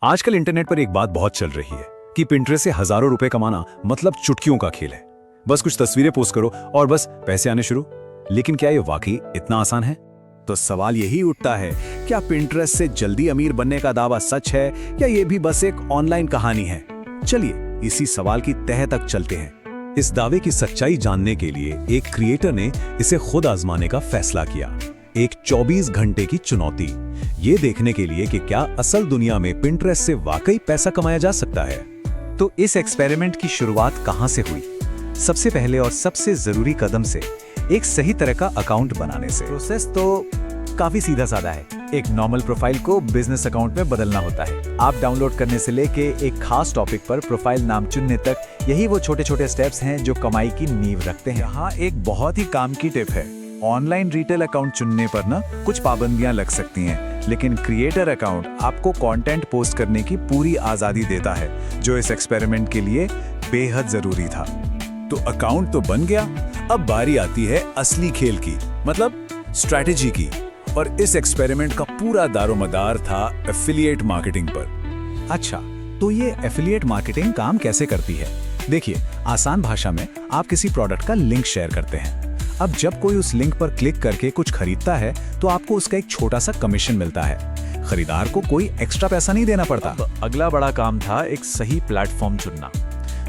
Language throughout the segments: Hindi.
आजकल इंटरनेट पर एक बात बहुत चल रही है कि पिंटरेस्ट से हजारों रुपए कमाना मतलब चुटकियों का खेल है। बस कुछ तस्वीरें पोस्ट करो और बस पैसे आने शुरू। लेकिन क्या ये वाकई इतना आसान है? तो सवाल यही उठता है, क्या पिंटरेस्ट से जल्दी अमीर बनने का दावा सच है या ये भी बस एक ऑनलाइन कहानी है? चलिए इसी सवाल की तह तक चलते हैं। इस दावे की सच्चाई जानने के लिए एक क्रिएटर ने इसे खुद आजमाने का फैसला किया। एक 24 घंटे की चुनौती, ये देखने के लिए कि क्या असल दुनिया में पिंटरेस्ट से वाकई पैसा कमाया जा सकता है। तो इस एक्सपेरिमेंट की शुरुआत कहां से हुई? सबसे पहले और सबसे जरूरी कदम से, एक सही तरह का अकाउंट बनाने से। प्रोसेस तो काफी सीधा साधा है। एक नॉर्मल प्रोफाइल को बिजनेस अकाउंट में बदलना होता है। आप डाउनलोड करने से लेके एक खास टॉपिक पर प्रोफाइल नाम चुनने तक, यही वो छोटे छोटे स्टेप्स हैं जो कमाई की नींव रखते हैं। यहाँ एक बहुत ही काम की टिप है। ऑनलाइन रिटेल अकाउंट चुनने पर ना कुछ पाबंदियां लग सकती हैं, लेकिन क्रिएटर अकाउंट आपको कंटेंट पोस्ट करने की पूरी आजादी देता है, जो इस एक्सपेरिमेंट के लिए बेहद जरूरी था। तो अकाउंट तो बन गया, अब बारी आती है असली खेल की, मतलब स्ट्रैटेजी की। और इस एक्सपेरिमेंट का पूरा दारोमदार था एफिलिएट मार्केटिंग पर। अच्छा, तो ये एफिलिएट मार्केटिंग काम कैसे करती है? देखिए, आसान भाषा में आप किसी प्रोडक्ट का लिंक शेयर करते हैं। अब जब कोई उस लिंक पर क्लिक करके कुछ खरीदता है तो आपको उसका एक छोटा सा कमीशन मिलता है। खरीदार को कोई एक्स्ट्रा पैसा नहीं देना पड़ता। अगला बड़ा काम था एक सही प्लेटफॉर्म चुनना।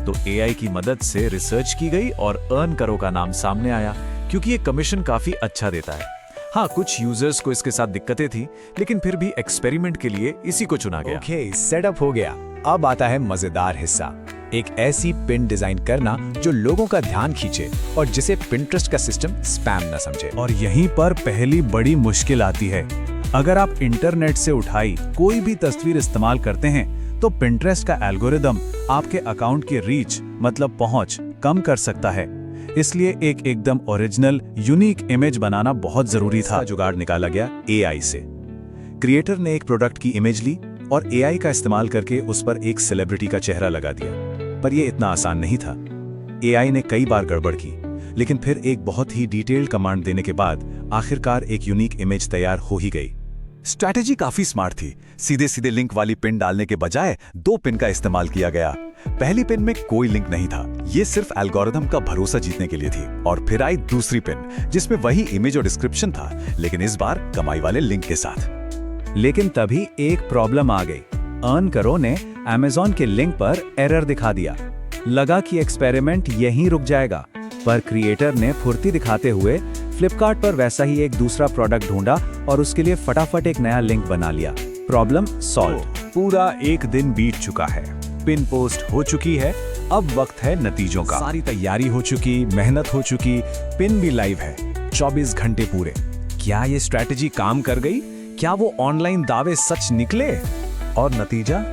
तो एआई की मदद से रिसर्च की गई और अर्न करो का नाम सामने आया, क्योंकि ये कमीशन काफी अच्छा देता है। हाँ, कुछ यूजर्स को इसके साथ दिक्कतें थी, लेकिन फिर भी एक्सपेरिमेंट के लिए इसी को चुना गया। ओके, सेटअप हो गया। अब आता है मजेदार हिस्सा, एक ऐसी पिन डिजाइन करना जो लोगों का ध्यान खींचे और जिसे पिंटरेस्ट का सिस्टम स्पैम न समझे। और यहीं पर पहली बड़ी मुश्किल आती है। अगर आप इंटरनेट से उठाई कोई भी तस्वीर इस्तेमाल करते हैं तो पिंटरेस्ट का एल्गोरिदम आपके अकाउंट की रीच, मतलब पहुंच, कम कर सकता है। इसलिए एक एकदम ओरिजिनल यूनिक इमेज बनाना बहुत जरूरी था। जुगाड़ निकाला गया एआई से। क्रिएटर ने एक प्रोडक्ट की इमेज ली और एआई का इस्तेमाल करके उस पर एक सेलिब्रिटी का चेहरा लगा दिया। पर यह इतना आसान नहीं था। एआई ने कई बार गड़बड़ की, लेकिन फिर एक बहुत ही डिटेल्ड कमांड देने के बाद आखिरकार एक यूनिक इमेज तैयार हो ही गई। स्ट्रैटेजी काफी स्मार्ट थी। सीधे सीधे लिंक वाली पिन डालने के बजाय 2 पिन का इस्तेमाल किया गया। पहली पिन में कोई लिंक नहीं था, ये सिर्फ एल्गोरिथम का भरोसा जीतने के लिए थी। और फिर आई दूसरी पिन, जिसमें वही इमेज और डिस्क्रिप्शन था, लेकिन इस बार कमाई वाले लिंक के साथ। लेकिन तभी एक प्रॉब्लम आ गई। अर्न करो ने अमेज़न के लिंक पर एरर दिखा दिया। लगा कि एक्सपेरिमेंट यहीं रुक जाएगा, पर क्रिएटर ने फुर्ती दिखाते हुए फ्लिपकार्ट पर वैसा ही एक दूसरा प्रोडक्ट ढूंढा और उसके लिए फटाफट एक नया लिंक बना लिया। Problem solve. पूरा एक दिन बीत चुका है, पिन पोस्ट हो चुकी है, अब वक्त है नतीजों का। सारी तैयारी हो चुकी, मेहनत हो चुकी, पिन भी लाइव है, 24 घंटे पूरे। क्या ये स्ट्रैटेजी काम कर गई? क्या वो ऑनलाइन दावे सच निकले? और नतीजा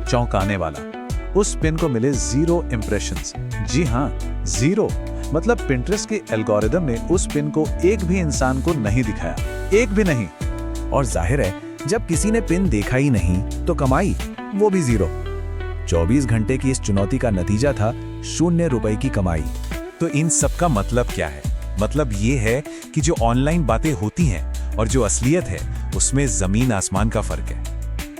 चौंकाने वाला। उस पिन को मिले 0 इंप्रेशंस। जी हाँ, 0। मतलब पिंटरेस्ट के एल्गोरिदम ने उस पिन को एक भी इंसान को नहीं दिखाया, एक भी नहीं। और जाहिर है, जब किसी ने पिन देखा ही नहीं तो कमाई वो भी 0। 24 घंटे की इस चुनौती का नतीजा था 0 रुपए की कमाई। तो इन सब का मतलब क्या है? मतलब ये है कि जो ऑनलाइन बातें होती हैं और जो असलियत है, उसमें जमीन आसमान का फर्क है।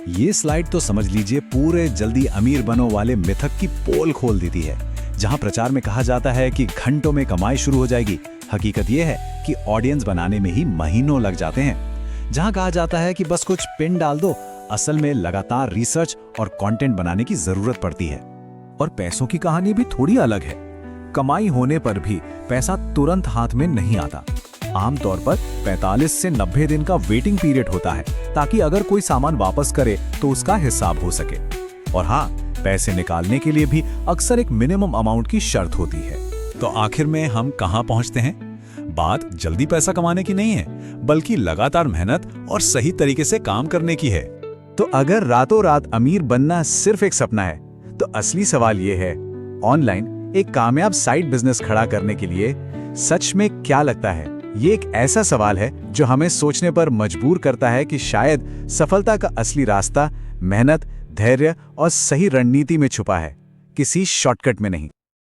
ये स्लाइड तो समझ लीजिए पूरे जल्दी अमीर बनो वाले मिथक की पोल खोल देती है। जहां प्रचार में कहा जाता है कि घंटों में कमाई शुरू हो जाएगी, हकीकत यह है कि ऑडियंस बनाने में ही महीनों लग जाते हैं। जहां कहा जाता है कि बस कुछ पिन डाल दो, असल में लगातार रिसर्च और कंटेंट बनाने की जरूरत पड़ती है। और पैसों की कहानी भी थोड़ी अलग है। कमाई होने पर भी पैसा तुरंत हाथ में नहीं आता। आमतौर पर 45 से 90 दिन का वेटिंग पीरियड होता है, ताकि अगर कोई सामान वापस करे तो उसका हिसाब हो सके। और हाँ, पैसे निकालने के लिए भी अक्सर एक मिनिमम अमाउंट की शर्त होती है। तो आखिर में हम कहां पहुंचते हैं? बात जल्दी पैसा कमाने की नहीं है, बल्कि लगातार मेहनत और सही तरीके से काम करने की है। तो अगर रातों रात अमीर बनना सिर्फ एक सपना है, तो असली सवाल ये है, ऑनलाइन एक कामयाब साइड बिजनेस खड़ा करने के लिए सच में क्या लगता है? ये एक ऐसा सवाल है जो हमें सोचने पर मजबूर करता है कि शायद सफलता का असली रास्ता मेहनत, धैर्य और सही रणनीति में छुपा है, किसी शॉर्टकट में नहीं।